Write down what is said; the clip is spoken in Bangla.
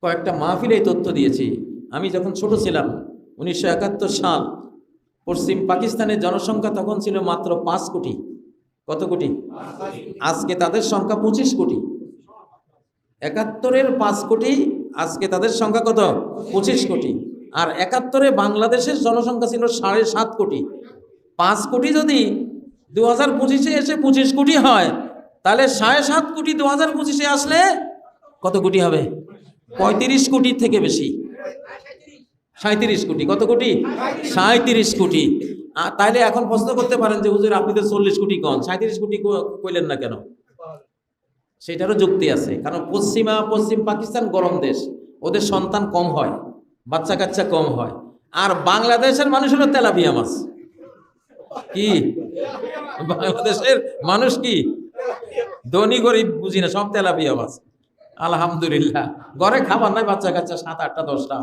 কয়েকটা মাহফিলে এই তথ্য দিয়েছি। আমি যখন ছোট ছিলাম 1971 সাল, পশ্চিম পাকিস্তানের জনসংখ্যা তখন ছিল মাত্র 5 কোটি। কত কোটি? আজকে তাদের সংখ্যা 25 কোটি। 71-এর 5 কোটি, আজকে তাদের সংখ্যা কত? 25 কোটি। আর 71-এ বাংলাদেশের জনসংখ্যা ছিল 7.5 কোটি। 5 কোটি যদি 2025-এ এসে 25 কোটি হয়, তাহলে 7.5 কোটি 2025-এ আসলে কত কোটি হবে? 35 কোটির থেকে বেশি, 37 কোটি। কত কোটি? 37 কোটি। তাইলে এখন প্রশ্ন করতে পারেন যে হুজুর আপনি তো 40 কোটি কন, 37 কোটি কইলেন না কেন? সেটারও যুক্তি আছে। কারণ পশ্চিম পাকিস্তান গরম দেশ, ওদের সন্তান কম হয়, বাচ্চা কাচ্চা কম হয়। আর বাংলাদেশের মানুষ হলো তেলাপিয়া মাছ। কি বাংলাদেশের মানুষ কি ধনী গরিব বুঝি না, সব তেলাপিয়া মাছ। আলহামদুলিল্লাহ, ঘরে খাবার নাই, বাচ্চা কাচ্চা 7, 8টা 10টা।